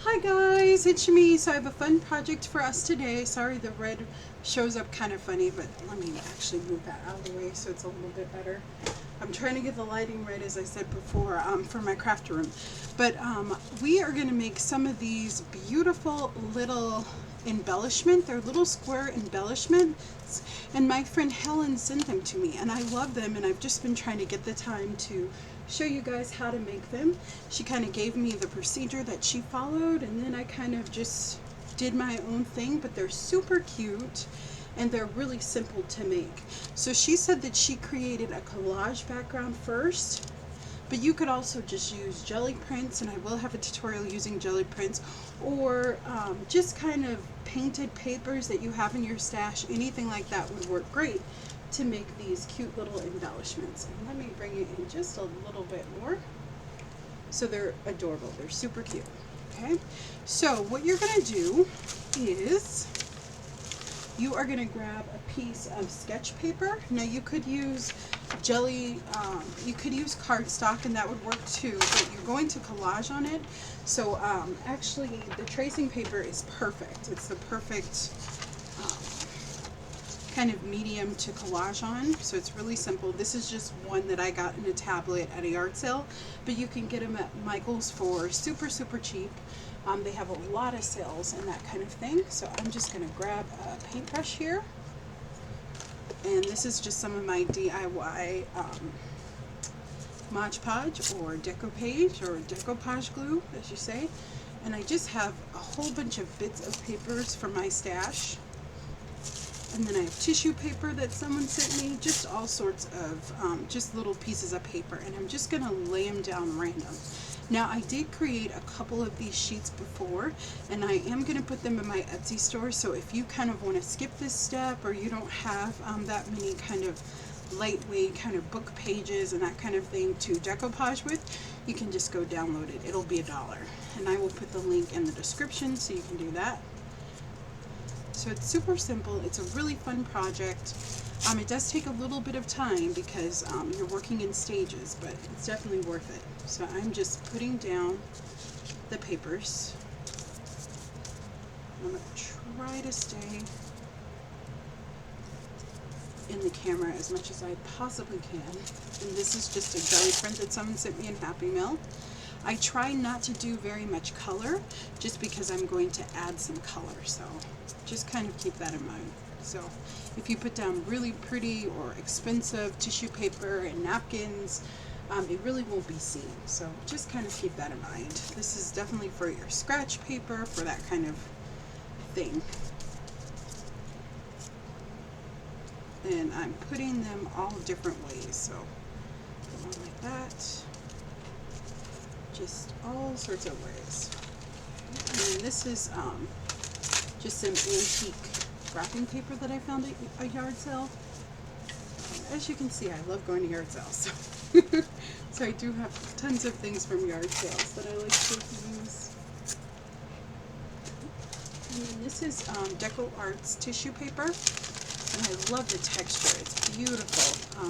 Hi guys, it's me. So I have a fun project for us today. Sorry the red shows up kind of funny, but let me actually move that out of the way so it's a little bit better. I'm trying to get the lighting right, as I said before, for my craft room. But we are going to make some of these beautiful little embellishment. They're little square embellishments, and my friend Helen sent them to me, and I love them, and I've just been trying to get the time to show you guys how to make them. She kind of gave me the procedure that she followed, and then I kind of just did my own thing, but they're super cute and they're really simple to make. So she said that she created a collage background first, but you could also just use jelly prints, and I will have a tutorial using jelly prints, or just kind of painted papers that you have in your stash. Anything like that would work great to make these cute little embellishments. And let me bring it in just a little bit more. So they're adorable. They're super cute. Okay, so what you're going to do is you are going to grab a piece of sketch paper. Now you could use jelly, you could use cardstock, and that would work too, but you're going to collage on it. So actually the tracing paper is perfect. It's the perfect kind of medium to collage on, so it's really simple. This is just one that I got in a tablet at a yard sale, but you can get them at Michael's for super cheap. They have a lot of sales and that kind of thing. So I'm just going to grab a paintbrush here, and this is just some of my DIY Mod Podge or decoupage or decoupage glue, as you say. And I just have a whole bunch of bits of papers from my stash. And then I have tissue paper that someone sent me, just all sorts of just little pieces of paper, and I'm just going to lay them down random. Now I did create a couple of these sheets before, and I am going to put them in my Etsy store, so if you kind of want to skip this step, or you don't have that many kind of lightweight kind of book pages and that kind of thing to decoupage with, you can just go download it. It'll be $1, and I will put the link in the description so you can do that. So it's super simple. It's a really fun project. It does take a little bit of time because you're working in stages, but it's definitely worth it. So I'm just putting down the papers. I'm going to try to stay in the camera as much as I possibly can. And this is just a jelly print that someone sent me in Happy Mail. I try not to do very much color just because I'm going to add some color, so just kind of keep that in mind. So if you put down really pretty or expensive tissue paper and napkins, it really won't be seen, so just kind of keep that in mind. This is definitely for your scratch paper, for that kind of thing. And I'm putting them all different ways, so put one like that. Just all sorts of ways. And this is just some antique wrapping paper that I found at a yard sale. As you can see, I love going to yard sales. So I do have tons of things from yard sales that I like to use. And then this is Deco Arts tissue paper, and I love the texture. It's beautiful.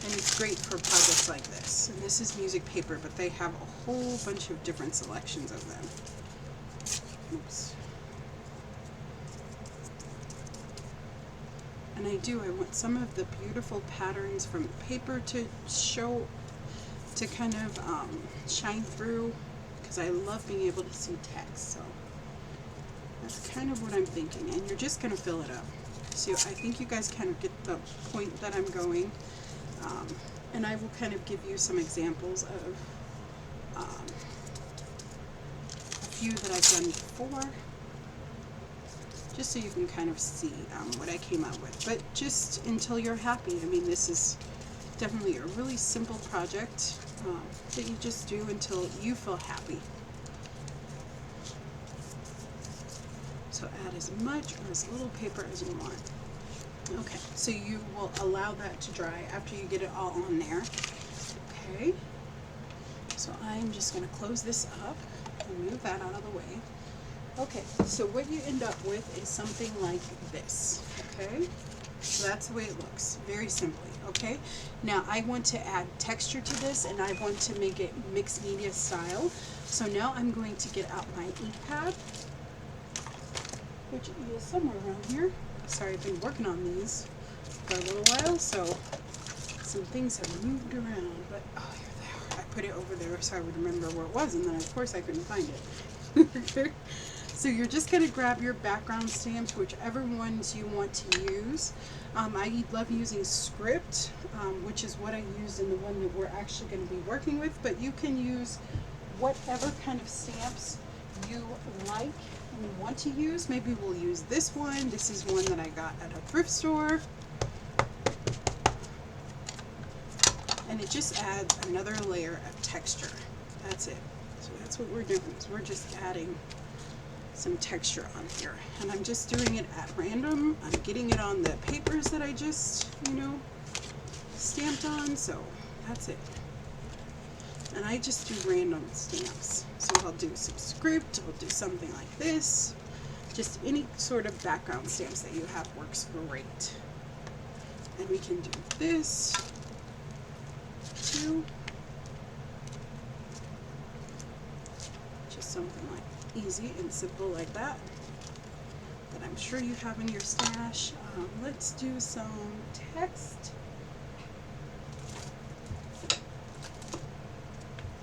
And it's great for projects like this. And this is music paper, but they have a whole bunch of different selections of them. Oops. And I want some of the beautiful patterns from the paper to show, to kind of shine through, because I love being able to see text. So that's kind of what I'm thinking. And you're just going to fill it up. So I think you guys kind of get the point that I'm going. And I will kind of give you some examples of a few that I've done before, just so you can kind of see what I came up with. But just until you're happy. I mean, this is definitely a really simple project that you just do until you feel happy. So add as much or as little paper as you want. Okay, so you will allow that to dry after you get it all on there. Okay, so I'm just going to close this up and move that out of the way. Okay, so what you end up with is something like this. Okay, So that's the way it looks, very simply, okay? Now I want to add texture to this, and I want to make it mixed media style. So now I'm going to get out my ink pad, which is somewhere around here. Sorry, I've been working on these for a little while, so some things have moved around, but oh, here they are. I put it over there so I would remember where it was, and then of course I couldn't find it. So you're just going to grab your background stamps, whichever ones you want to use. I love using script, which is what I used in the one that we're actually going to be working with, but you can use whatever kind of stamps you like and want to use. Maybe we'll use this one. This is one that I got at a thrift store. And it just adds another layer of texture. That's it. So that's what we're doing, is we're just adding some texture on here. And I'm just doing it at random. I'm getting it on the papers that I just, stamped on. So that's it. And I just do random stamps. So I'll do some script, I'll do something like this. Just any sort of background stamps that you have works great. And we can do this too. Just something like easy and simple like that I'm sure you have in your stash. Let's do some text.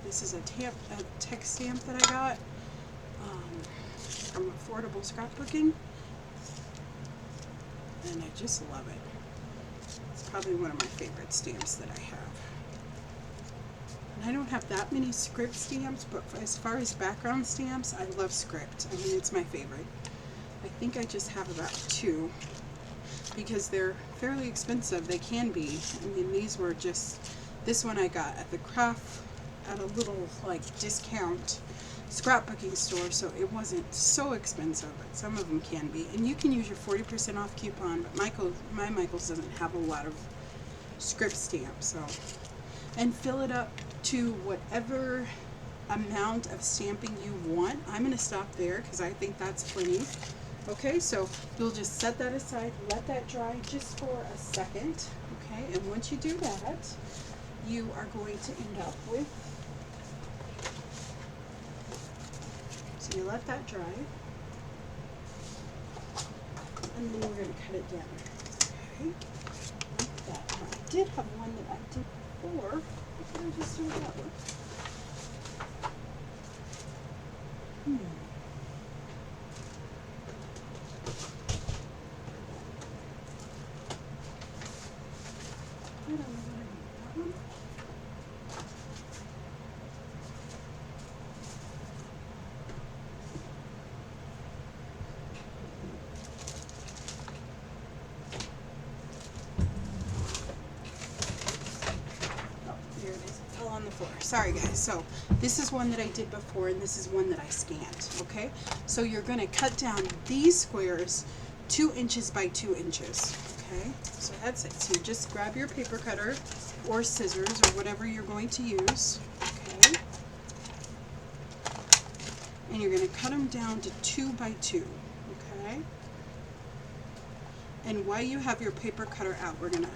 This is a text stamp that I got from Affordable Scrapbooking, and I just love it. It's probably one of my favorite stamps that I have. And I don't have that many script stamps, but as far as background stamps, I love script. I mean, it's my favorite. I think I just have about 2 because they're fairly expensive. They can be. I mean, these were just, this one I got at the craft, at a little like discount scrapbooking store, so it wasn't so expensive, but some of them can be. And you can use your 40% off coupon, but my Michaels doesn't have a lot of script stamps, so. And fill it up to whatever amount of stamping you want. I'm going to stop there because I think that's plenty. Okay, so you'll just set that aside, let that dry just for a second. Okay, and once you do that, you are going to end up with, so you let that dry, and then we're going to cut it down. Okay, like that. Now, I did have one that I did before. What did I just do with that one? I don't know what I did with that one. On the floor. Sorry guys. So this is one that I did before, and this is one that I scanned. Okay, so you're going to cut down these squares 2 inches by 2 inches. Okay, so that's it. So you just grab your paper cutter or scissors or whatever you're going to use. Okay, and you're going to cut them down to 2 by 2. Okay, and while you have your paper cutter out, I'm going to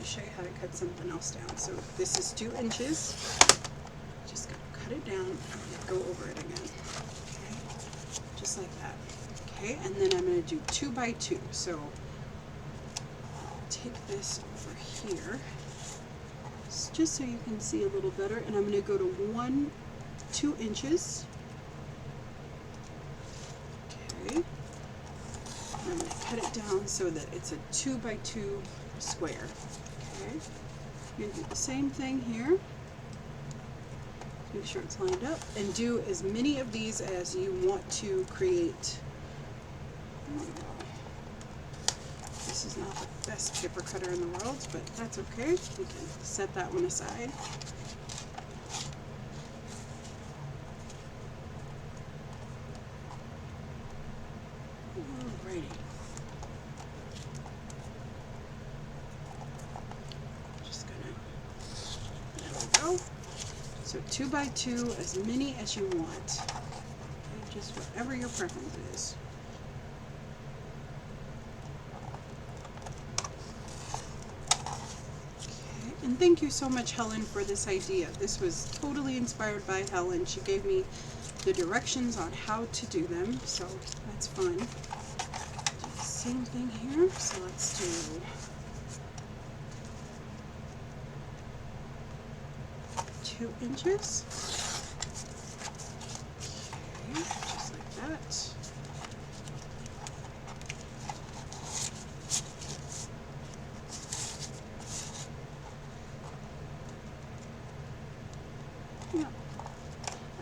show you how to cut something else down. So this is 2 inches. Just gonna cut it down and go over it again. Okay, just like that. Okay, and then I'm going to do 2 by 2. So I'll take this over here, just so you can see a little better, and I'm going to go to 2 inches. Okay, I'm going to cut it down so that it's a 2 by 2 square. Okay, you're going to do the same thing here. Make sure it's lined up, and do as many of these as you want to create. This is not the best paper cutter in the world, but that's okay. We can set that one aside. Alrighty. So 2 by 2, as many as you want. Okay, just whatever your preference is. And thank you so much, Helen, for this idea. This was totally inspired by Helen. She gave me the directions on how to do them, so that's fun. Do the same thing here. So let's do 2 inches. Okay, just like that. Yeah.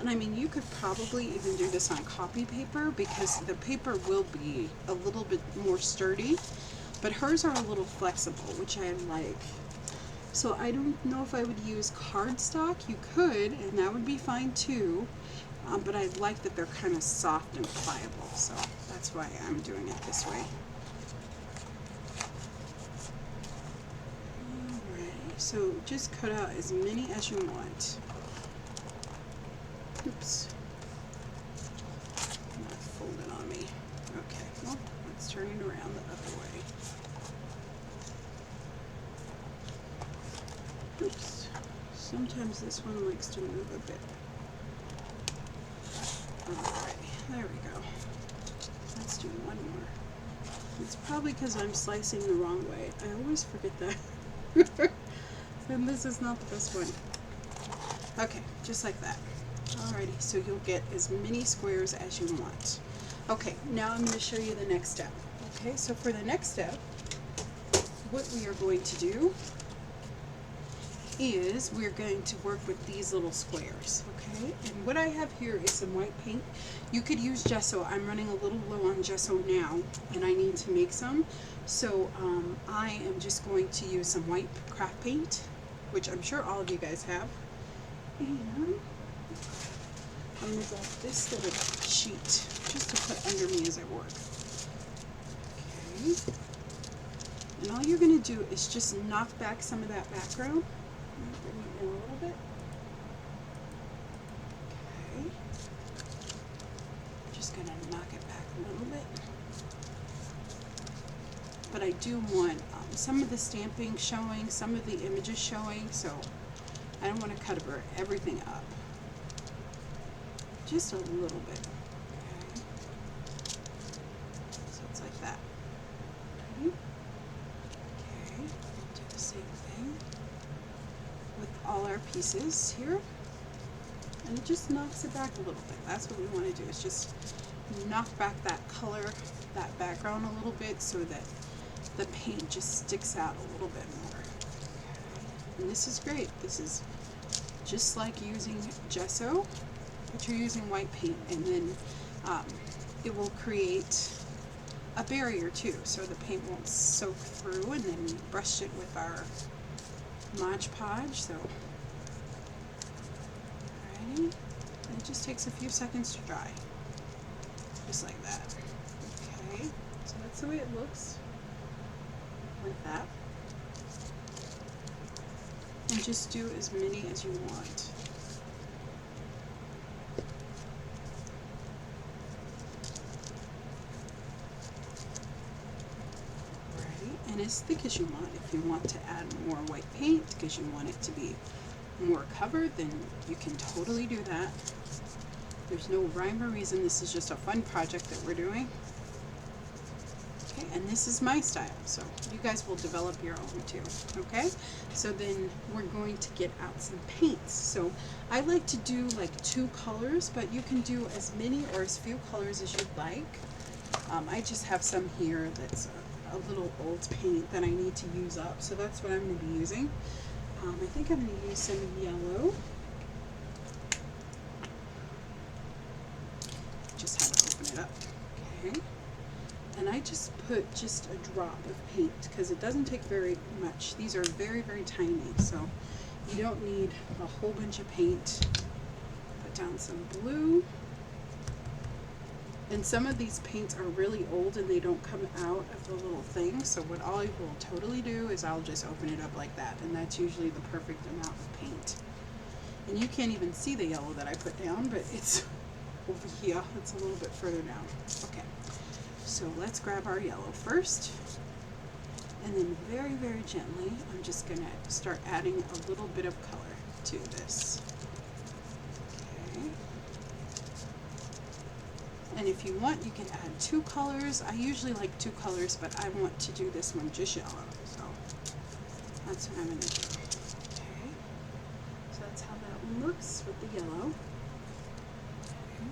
And I mean, you could probably even do this on copy paper because the paper will be a little bit more sturdy, but hers are a little flexible, which I like. So I don't know if I would use cardstock. You could, and that would be fine too, but I like that they're kind of soft and pliable, so that's why I'm doing it this way. Alright, so just cut out as many as you want. Oops. Not folded on me. Okay, well, let's turn it around the other way. Oops. Sometimes this one likes to move a bit. Alright, there we go. Let's do one more. It's probably because I'm slicing the wrong way. I always forget that. And this is not the best one. Okay, just like that. Alrighty, so you'll get as many squares as you want. Okay, now I'm going to show you the next step. Okay, so for the next step, what we are going to do is we're going to work with these little squares, okay? And what I have here is some white paint. You could use gesso. I'm running a little low on gesso now, and I need to make some. So I am just going to use some white craft paint, which I'm sure all of you guys have. And I'm going to grab this little sheet just to put under me as I work. Okay. And all you're going to do is just knock back some of that background. Bring it in a little bit. Okay. Just going to knock it back a little bit. But I do want some of the stamping showing, some of the images showing, so I don't want to cover everything up. Just a little bit. Okay. So it's like that. Okay. Okay. Do the same thing with all our pieces here. And it just knocks it back a little bit. That's what we want to do, is just knock back that color, that background a little bit so that the paint just sticks out a little bit more. Okay. And this is great. This is just like using gesso, but you're using white paint, and then it will create a barrier too, so the paint won't soak through, and then we brushed it with our Mod Podge, so alrighty, and it just takes a few seconds to dry, just like that. Okay, so that's the way it looks, like that, and just do as many as you want. And as thick as you want. If you want to add more white paint because you want it to be more covered, then you can totally do that. There's no rhyme or reason. This is just a fun project that we're doing. Okay, and this is my style, so you guys will develop your own too. Okay, so then we're going to get out some paints. So I like to do like 2 colors, but you can do as many or as few colors as you'd like. I just have some here that's a little old paint that I need to use up, so that's what I'm going to be using. I think I'm going to use some yellow. Just have to open it up. Okay. And I just put just a drop of paint because it doesn't take very much. These are very, very tiny, so you don't need a whole bunch of paint. Put down some blue. And some of these paints are really old and they don't come out of the little thing, so what I will totally do is I'll just open it up like that, and that's usually the perfect amount of paint. And you can't even see the yellow that I put down, but it's over here. It's a little bit further down. Okay, so let's grab our yellow first. And then very, very gently, I'm just going to start adding a little bit of color to this. Okay. And if you want, you can add 2 colors. I usually like 2 colors, but I want to do this one just yellow. So that's what I'm going to do. Okay. So that's how that one looks with the yellow. Okay.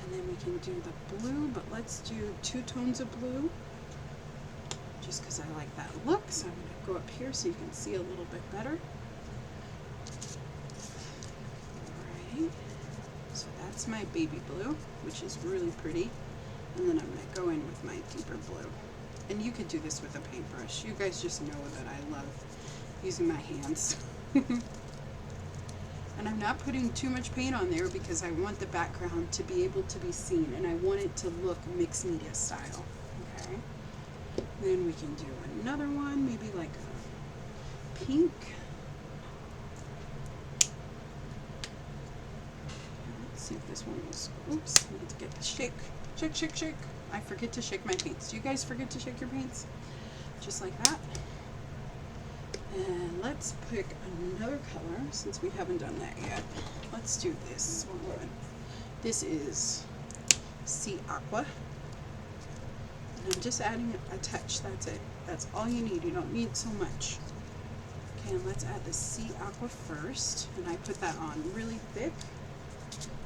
And then we can do the blue, but let's do 2 tones of blue. Just because I like that look, so I'm going to go up here so you can see a little bit better. Alrighty, so that's my baby blue, which is really pretty. And then I'm going to go in with my deeper blue. And you could do this with a paintbrush. You guys just know that I love using my hands. And I'm not putting too much paint on there because I want the background to be able to be seen, and I want it to look mixed media style. Okay. Then we can do another one, maybe like a pink. Let's see if this one was, oops, I need to get the shake. Shake, shake, shake. I forget to shake my paints. Do you guys forget to shake your paints? Just like that. And let's pick another color since we haven't done that yet. Let's do this one. This is Sea Aqua. And I'm just adding a touch, that's it. That's all you need, you don't need so much. Okay, and let's add the Sea Aqua first. And I put that on really thick,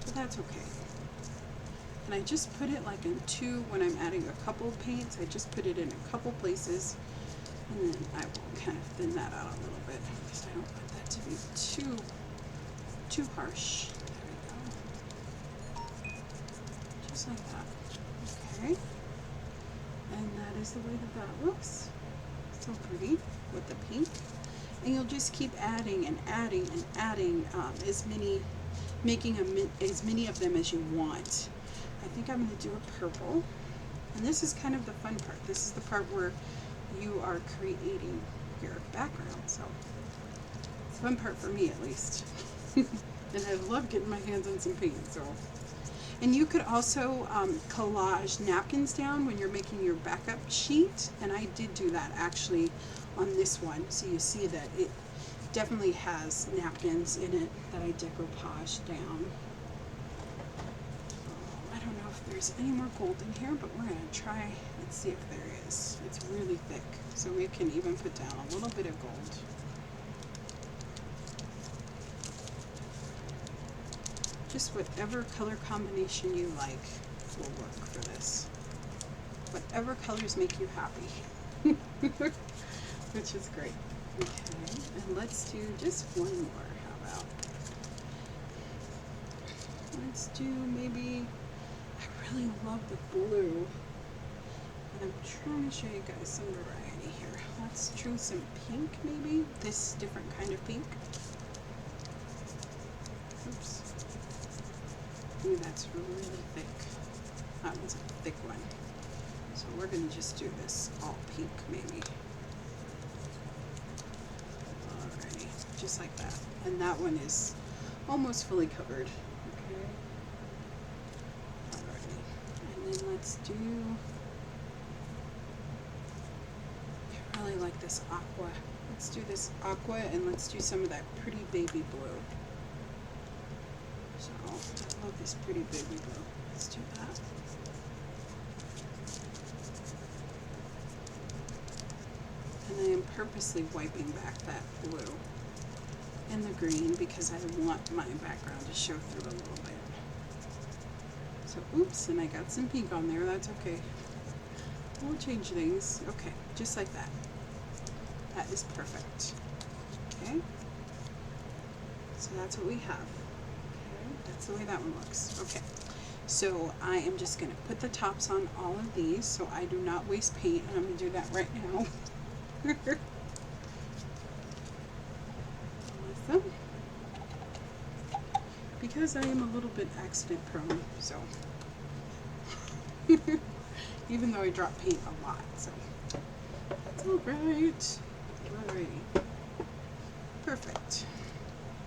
but that's okay. And I just put it like in 2, when I'm adding a couple of paints, I just put it in a couple places. And then I will kind of thin that out a little bit because I don't want that to be too harsh. There we go. Just like that. Okay. And that is the way that that looks. So pretty with the pink. And you'll just keep adding and adding and adding making as many of them as you want. I think I'm going to do a purple. And this is kind of the fun part. This is the part where you are creating your background. So it's a fun part for me at least. And I love getting my hands on some paint. So. And you could also collage napkins down when you're making your backup sheet, and I did do that actually on this one, so you see that it definitely has napkins in it that I decoupage down. I don't know if there's any more gold in here, but we're going to try and see if there is. It's really thick, so we can even put down a little bit of gold. Just whatever color combination you like will work for this. Whatever colors make you happy. Which is great. Okay, and let's do just one more. How about? Let's do maybe, I really love the blue. And I'm trying to show you guys some variety here. Let's choose some pink maybe. This different kind of pink. Oops. Ooh, that's really thick. That one's a thick one. So we're going to just do this all pink maybe. Alrighty, just like that. And that one is almost fully covered. Okay. Alrighty. And then let's do, I really like this aqua. Let's do this aqua and let's do some of that pretty baby blue. So, I love this pretty baby blue. Let's do that. And I am purposely wiping back that blue and the green because I want my background to show through a little bit. So, oops, and I got some pink on there. That's okay. We'll change things. Okay, just like that. That is perfect. Okay. So that's what we have. That's the way that one looks. Okay, so I am just going to put the tops on all of these so I do not waste paint, and I'm going to do that right now. Awesome. Because I am a little bit accident prone, so even though I drop paint a lot, so that's alright. Alrighty. Perfect.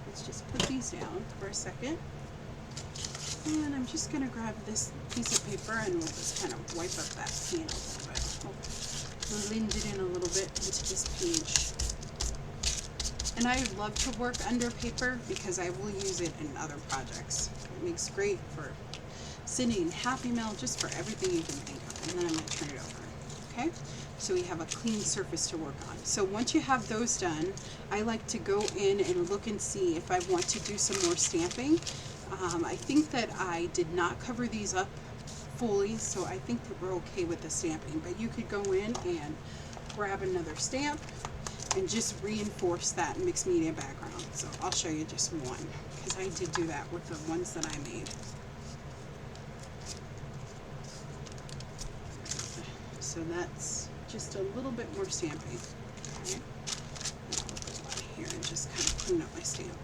Let's just put these down for a second. And I'm just going to grab this piece of paper and we'll just kind of wipe up that paint a little bit. blend it in a little bit into this page. And I love to work under paper because I will use it in other projects. It makes great for sending happy mail, just for everything you can think of. And then I'm going to turn it over. Okay? So we have a clean surface to work on. So once you have those done, I like to go in and look and see if I want to do some more stamping. I think that I did not cover these up fully, so I think that we're okay with the stamping. But you could go in and grab another stamp and just reinforce that mixed media background. So I'll show you just one, because I did do that with the ones that I made. So that's just a little bit more stamping. Okay. I'll go on here and just kind of clean up my stamp.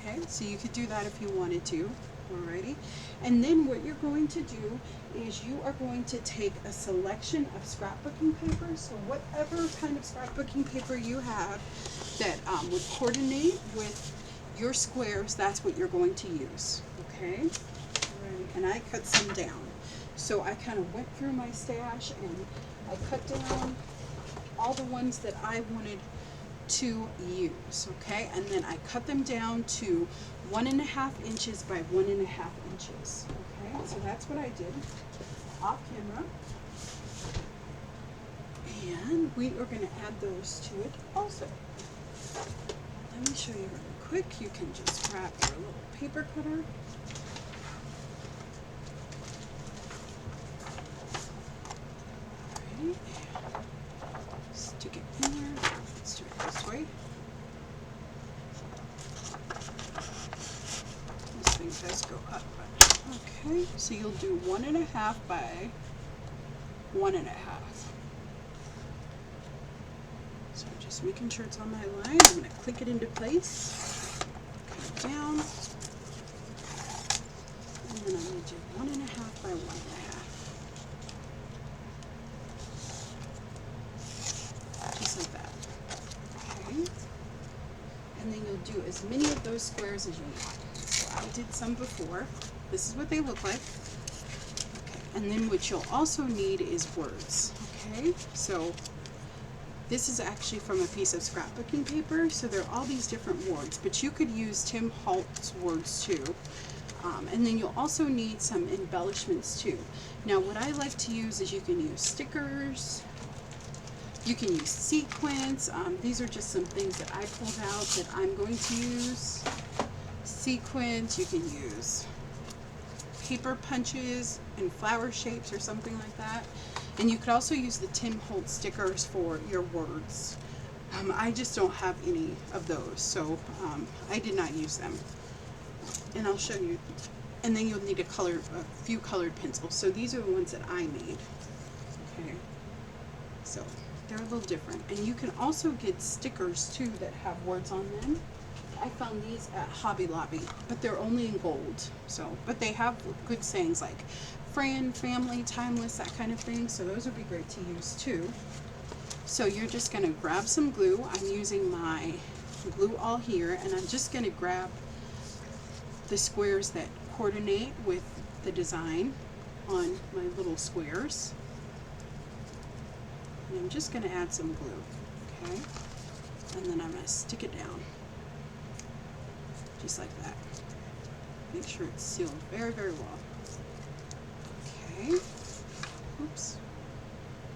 Okay, so you could do that if you wanted to. Alrighty. And then what you're going to do is you are going to take a selection of scrapbooking paper. So whatever kind of scrapbooking paper you have that would coordinate with your squares, that's what you're going to use. Okay. Alright. And I cut some down. So I kind of went through my stash and I cut down all the ones that I wanted to use, okay? And then I cut them down to 1.5 inches by 1.5 inches, okay? So that's what I did off camera. And we are going to add those to it also. Let me show you really quick. You can just grab your little paper cutter. Stick it in there. Let's do it this way. This thing does go up, but okay. So you'll do 1.5 by 1.5. So I'm just making sure it's on my line. I'm going to click it into place. Cut it down. And then I'm going to do 1.5 by 1.5. And then you'll do as many of those squares as you want. So I did some before. This is what they look like. Okay. And then what you'll also need is words. Okay, so this is actually from a piece of scrapbooking paper. So there are all these different words, but you could use Tim Holtz's words too. And then you'll also need some embellishments too. Now what I like to use is you can use stickers. You can use sequins. These are just some things that I pulled out that I'm going to use. Sequins, you can use paper punches and flower shapes or something like that. And you could also use the Tim Holtz stickers for your words. I just don't have any of those, so I did not use them. And I'll show you. And then you'll need a few colored pencils. So these are the ones that I made. Okay. So they're a little different. And you can also get stickers too that have words on them. I found these at Hobby Lobby, but they're only in gold. So, but they have good sayings like friend, family, timeless, that kind of thing. So those would be great to use too. So you're just going to grab some glue. I'm using my glue all here, and I'm just going to grab the squares that coordinate with the design on my little squares. And I'm just going to add some glue, okay? And then I'm going to stick it down, just like that. Make sure it's sealed very, very well. Okay, oops.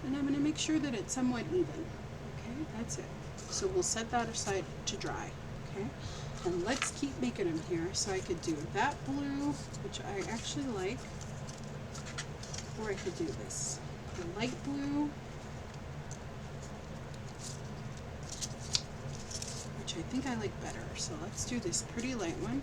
And I'm going to make sure that it's somewhat even. Okay, that's it. So we'll set that aside to dry, okay? And let's keep making them here. So I could do that blue, which I actually like, or I could do this, the light blue, which I think I like better. So let's do this pretty light one.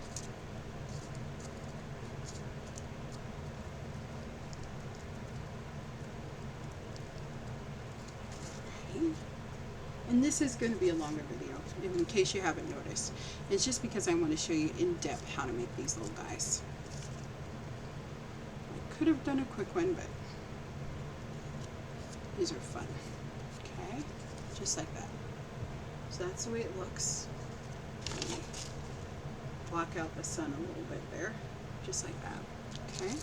Okay. And this is going to be a longer video, in case you haven't noticed. It's just because I want to show you in depth how to make these little guys. I could have done a quick one, but these are fun. Okay, just like that. So that's the way it looks. Let me block out the sun a little bit there, just like that. Okay,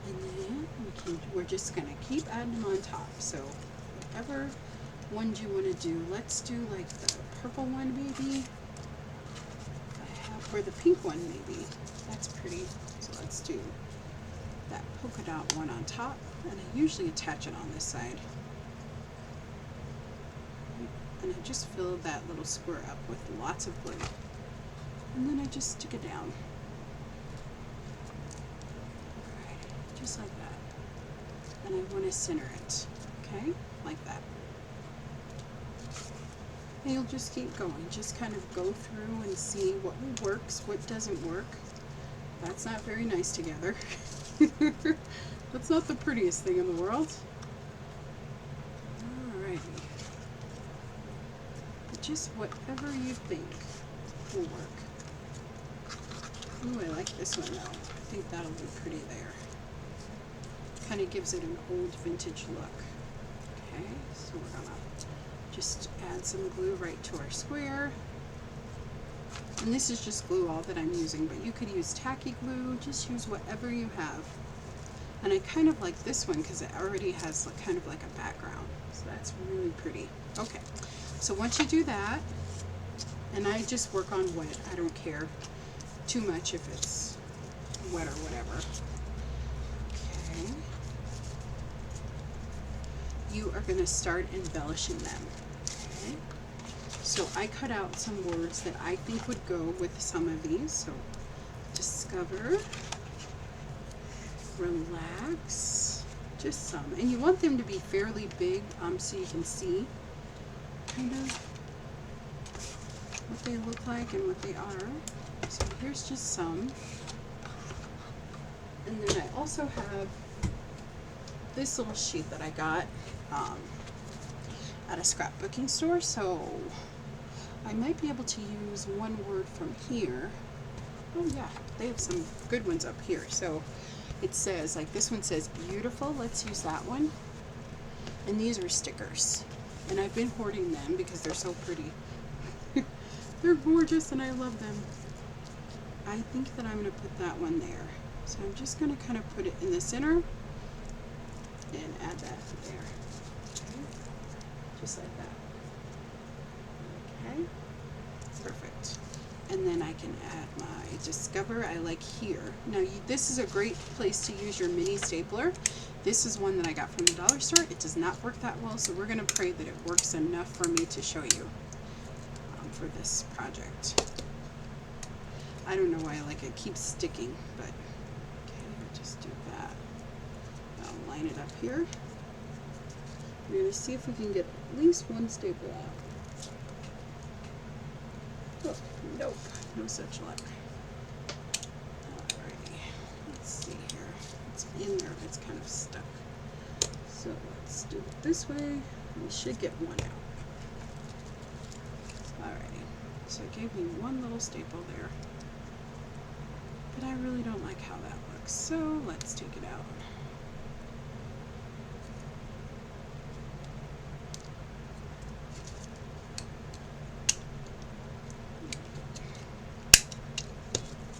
and then we're just going to keep adding them on top. So whichever ones you want to do. Let's do like the purple one maybe. Or the pink one maybe. That's pretty. So let's do that polka dot one on top. And I usually attach it on this side. And I just fill that little square up with lots of glue. And then I just stick it down. Alright, just like that. And I want to center it. Okay? Like that. And you'll just keep going. Just kind of go through and see what works, what doesn't work. That's not very nice together. That's not the prettiest thing in the world. Alrighty. Just whatever you think will work. Ooh, I like this one though. I think that'll be pretty there. Kind of gives it an old vintage look. Okay, so we're gonna just add some glue right to our square. And this is just glue all that I'm using, but you could use tacky glue, just use whatever you have. And I kind of like this one because it already has kind of like a background. So that's really pretty. Okay, so once you do that, and I just work on wet, I don't care too much if it's wet or whatever. Okay. You are going to start embellishing them. Okay. So I cut out some words that I think would go with some of these. So discover, relax, just some. And you want them to be fairly big so you can see kind of what they look like and what they are. So here's just some. And then I also have this little sheet that I got at a scrapbooking store. So I might be able to use one word from here. Oh yeah, they have some good ones up here. So it says, like this one says beautiful. Let's use that one. And these are stickers. And I've been hoarding them because they're so pretty. They're gorgeous and I love them. I think that I'm going to put that one there. So I'm just going to kind of put it in the center and add that there. Okay. Just like that. Okay. Perfect. And then I can add my Discover. I like here. Now this is a great place to use your mini stapler. This is one that I got from the dollar store. It does not work that well, so we're going to pray that it works enough for me to show you for this project. I don't know why it keeps sticking, but okay, we'll just do that. I'll line it up here. We're going to see if we can get at least one staple out. Oh, nope, no such luck. Alrighty, let's see here. It's in there, it's kind of stuck. So let's do it this way. We should get one out. Alrighty, so it gave me one little staple there. But I really don't like how that looks, so let's take it out.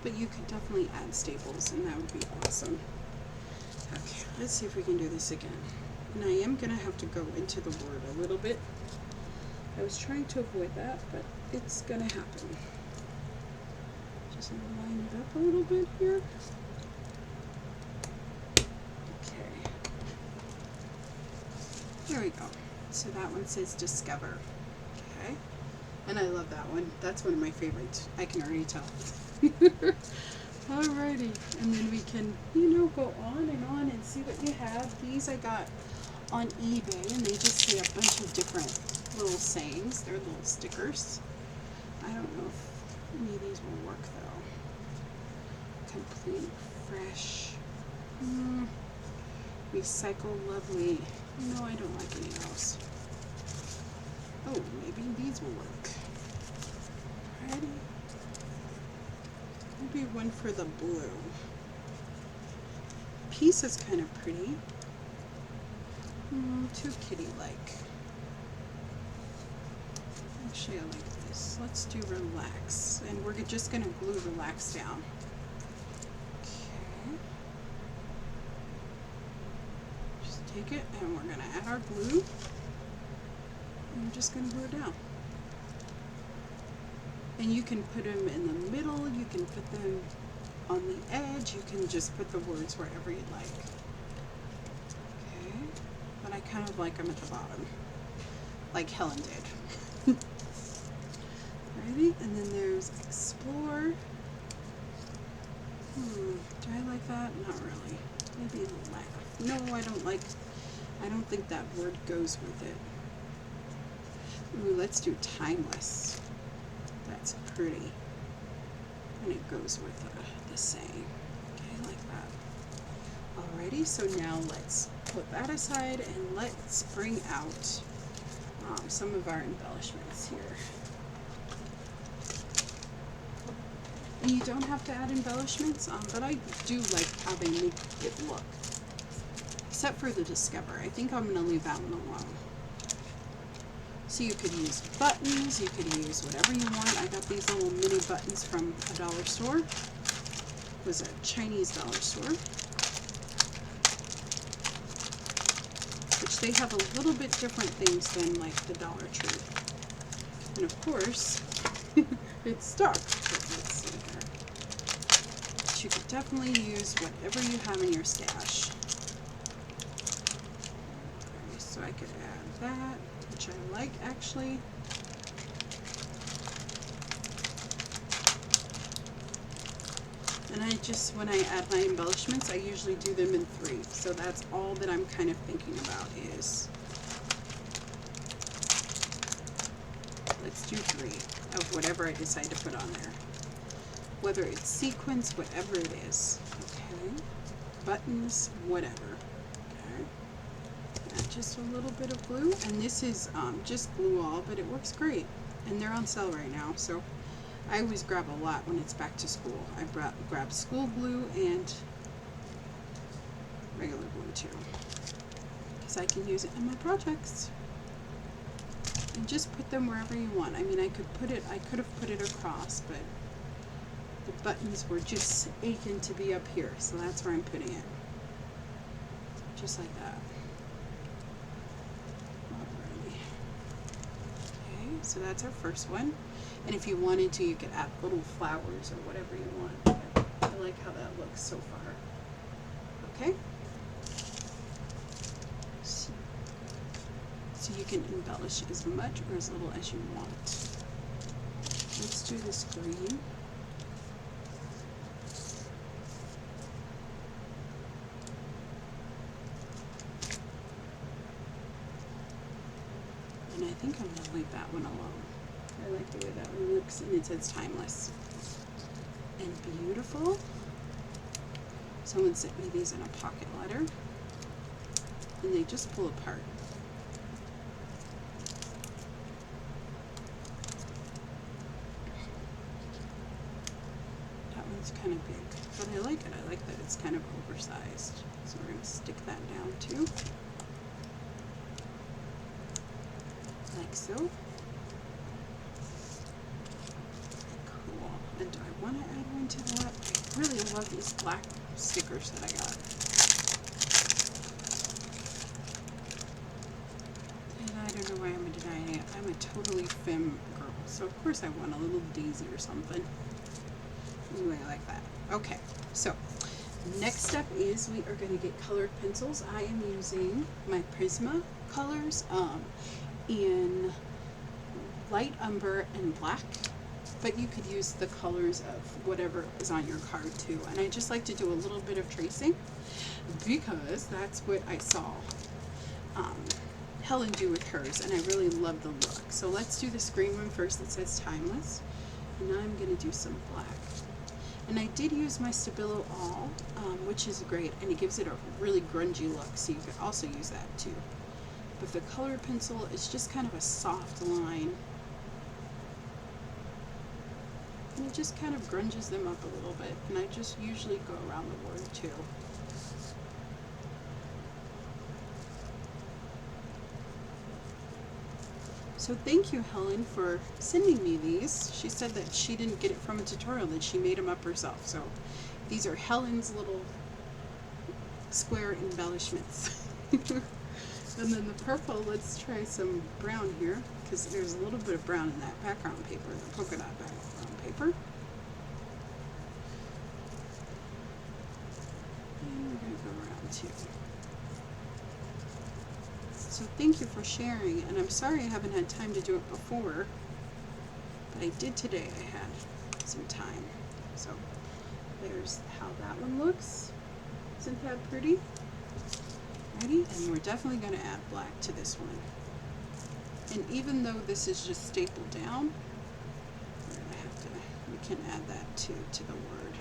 But you could definitely add staples and that would be awesome. Okay, let's see if we can do this again. And I am going to have to go into the word a little bit. I was trying to avoid that, but it's going to happen. Just line it up a little bit here. Okay. There we go. So that one says Discover. Okay. And I love that one. That's one of my favorites. I can already tell. Alrighty. And then we can, go on and see what you have. These I got on eBay, and they just say a bunch of different little sayings. They're little stickers. I don't know if any of these will work though. Complete, fresh, recycle, lovely. No, I don't like any of those. Oh, maybe these will work. Ready? Maybe one for the blue. Piece is kind of pretty. Too kitty-like. Actually, I like this. Let's do relax. And we're just going to glue relax down. Okay. Just take it and we're going to add our glue. and you're just going to glue it down. And you can put them in the middle, you can put them on the edge, you can just put the words wherever you'd like. Okay, but I kind of like them at the bottom, like Helen did. Alrighty, and then there's explore. Do I like that? Not really. Maybe laugh. No, I don't think that word goes with it. Ooh, let's do timeless. That's pretty. And it goes with the saying. Okay, like that. Alrighty, so now let's put that aside and let's bring out some of our embellishments here. And you don't have to add embellishments, but I do like how they make it look. Except for the Discover. I think I'm going to leave that one alone. So you could use buttons, you could use whatever you want. I got these little mini buttons from a dollar store. It was a Chinese dollar store. Which they have a little bit different things than like the Dollar Tree. And of course, it's stuck. But let's see here. But you could definitely use whatever you have in your stash. Okay, so I could add that, which I like actually. And I just, when I add my embellishments, I usually do them in 3. So that's all that I'm kind of thinking about is, let's do 3 of whatever I decide to put on there. Whether it's sequins, whatever it is. Okay. Buttons, whatever. Okay. And just a little bit of glue. And this is just glue all, but it works great. And they're on sale right now, so I always grab a lot when it's back to school. I grab school glue and regular glue too, because I can use it in my projects. And just put them wherever you want. I mean, I could have put it across, but the buttons were just aching to be up here, so that's where I'm putting it. Just like that. Alrighty. Okay, so that's our first one. And if you wanted to, you could add little flowers or whatever you want. But I like how that looks so far. Okay? So you can embellish as much or as little as you want. Let's do this green. And I think I'm going to leave that one alone. I like the way that one looks, and it says timeless. And beautiful. Someone sent me these in a pocket letter, and they just pull apart. That one's kind of big, but I like it. I like that it's kind of oversized. So we're going to stick that down too. Like so. And do I want to add one to that? I really love these black stickers that I got. And I don't know why I'm denying it. I'm a totally femme girl, so of course I want a little daisy or something. Anyway, I like that. Okay, so next step is we are going to get colored pencils. I am using my Prisma colors in light umber and black. But you could use the colors of whatever is on your card too. And I just like to do a little bit of tracing because that's what I saw Helen do with hers, and I really love the look. So let's do this green one first that says timeless. And now I'm going to do some black. And I did use my Stabilo All, which is great, and it gives it a really grungy look, so you could also use that too. But the colored pencil is just kind of a soft line. And it just kind of grunges them up a little bit. And I just usually go around the word too. So thank you, Helen, for sending me these. She said that she didn't get it from a tutorial, that she made them up herself. So these are Helen's little square embellishments. And then the purple, let's try some brown here, because there's a little bit of brown in that background paper, the polka dot background paper. And we're going to go around too. So thank you for sharing, and I'm sorry I haven't had time to do it before, but I did today. I had some time. So there's how that one looks. Isn't that pretty? Ready? And we're definitely going to add black to this one. And even though this is just stapled down, we're going to have to, we can add that too to the word.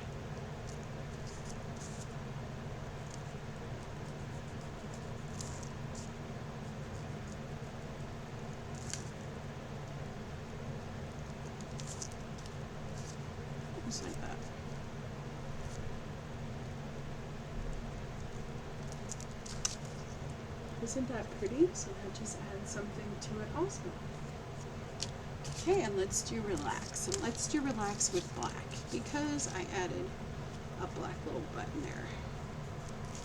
Just like that. Isn't that pretty? So that just adds something to it also. Okay, and let's do relax. And let's do relax with black, because I added a black little button there.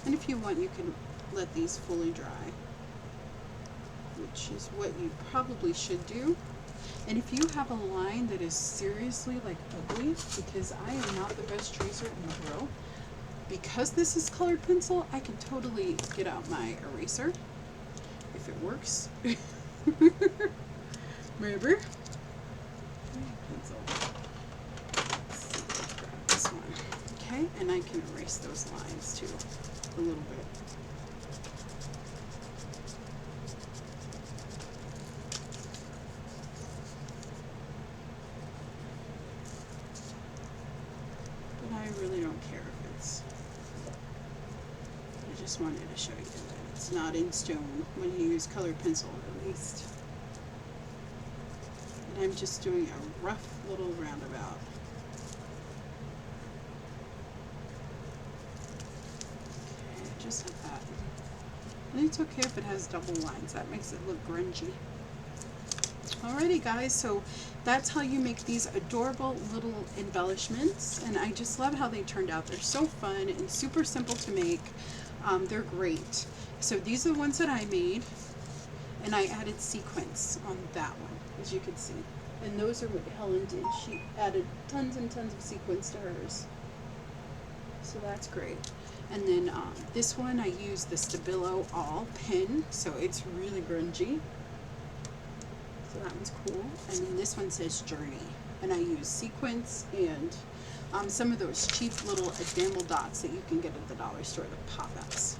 And if you want, you can let these fully dry, which is what you probably should do. And if you have a line that is seriously like ugly, because I am not the best tracer in the world, because this is colored pencil, I can totally get out my eraser if it works. Remember? Pencil. Let's see, let's grab this one. Okay, and I can erase those lines too a little bit. But I really don't care if it's, I just wanted to show you that it's not in stone when you use colored pencil, at least. And I'm just doing a rough little roundabout. Okay, just like that. And it's okay if it has double lines, that makes it look grungy. Alrighty guys, so that's how you make these adorable little embellishments, and I just love how they turned out. They're so fun and super simple to make. They're great. So these are the ones that I made, and I added sequins on that one, as you can see. And those are what Helen did. She added tons and tons of sequins to hers. So that's great. And then this one I used the Stabilo All pen, so it's really grungy. So that one's cool. And then this one says Journey, and I use sequins and some of those cheap little enamel dots that you can get at the dollar store, the pop-ups.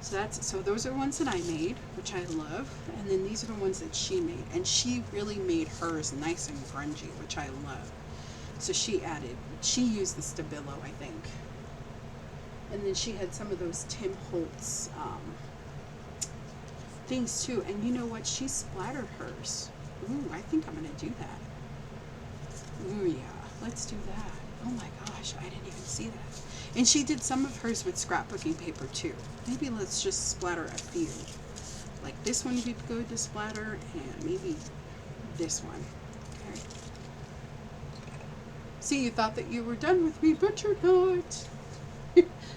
So those are ones that I made, which I love, and then these are the ones that she made, and she really made hers nice and grungy, which I love. So she used the Stabilo, I think, and then she had some of those Tim Holtz things too, and you know what, she splattered hers. Ooh, I think I'm gonna do that. Ooh yeah, let's do that. Oh my gosh, I didn't even see that. And she did some of hers with scrapbooking paper too. Maybe let's just splatter a few. Like this one would be good to splatter, and maybe this one. Okay. See, you thought that you were done with me, but you're not.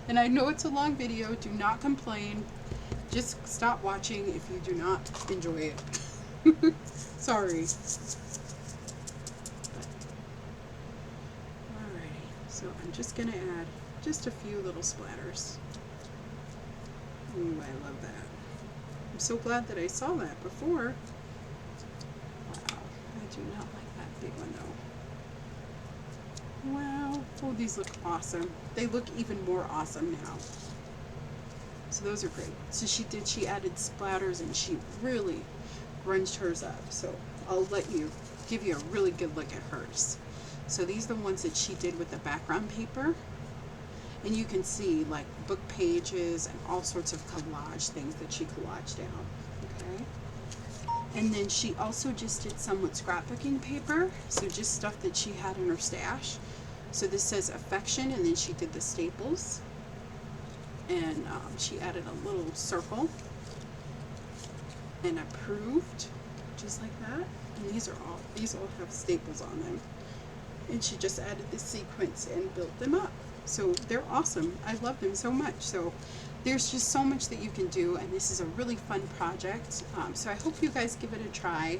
And I know it's a long video. Do not complain. Just stop watching if you do not enjoy it. Sorry. Alrighty, so I'm just gonna add just a few little splatters. Ooh, I love that. I'm so glad that I saw that before. Wow, I do not like that big one though. Wow, oh, these look awesome. They look even more awesome now. So those are great. So she added splatters, and she really grunged hers up. So I'll give you a really good look at hers. So these are the ones that she did with the background paper. And you can see like book pages and all sorts of collage things that she collaged down. Okay. And then she also just did some with scrapbooking paper. So just stuff that she had in her stash. So this says affection, and then she did the staples. And she added a little circle and approved, just like that. And these all have staples on them. And she just added the sequins and built them up. So they're awesome. I love them so much. So there's just so much that you can do, and this is a really fun project. So I hope you guys give it a try.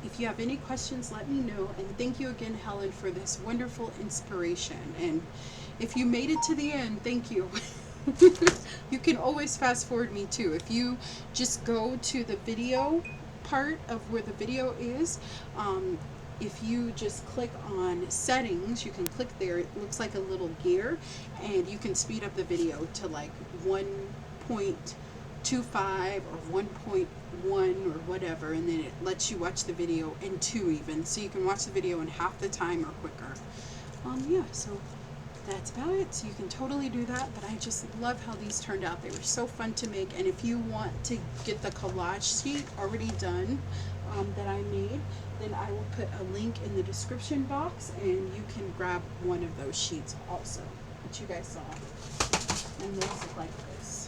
If you have any questions, let me know. And thank you again, Helen, for this wonderful inspiration. And if you made it to the end, thank you. You can always fast forward me too. If you just go to the video part of where the video is, if you just click on settings, you can click there. It looks like a little gear, and you can speed up the video to like 1.25 or 1.1 or whatever, and then it lets you watch the video in 2 even, so you can watch the video in half the time or quicker. Yeah, so that's about it. So you can totally do that, but I just love how these turned out. They were so fun to make. And if you want to get the collage sheet already done that I made, then I will put a link in the description box, and you can grab one of those sheets also, which you guys saw. And those look like this.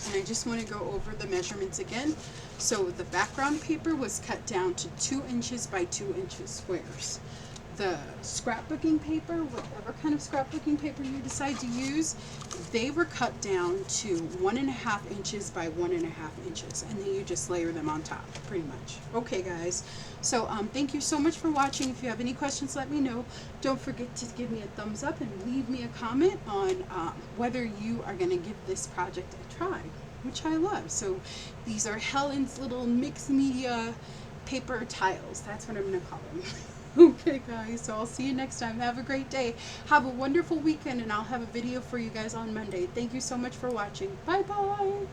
And I just want to go over the measurements again. So the background paper was cut down to 2 inches by 2 inches squares. The scrapbooking paper, whatever kind of scrapbooking paper you decide to use, they were cut down to 1.5 inches by 1.5 inches, and then you just layer them on top, pretty much. Okay, guys, so thank you so much for watching. If you have any questions, let me know. Don't forget to give me a thumbs up and leave me a comment on whether you are going to give this project a try, which I love. So these are Helen's little mixed media paper tiles. That's what I'm going to call them. Okay, guys, so I'll see you next time. Have a great day. Have a wonderful weekend, and I'll have a video for you guys on Monday. Thank you so much for watching. Bye-bye.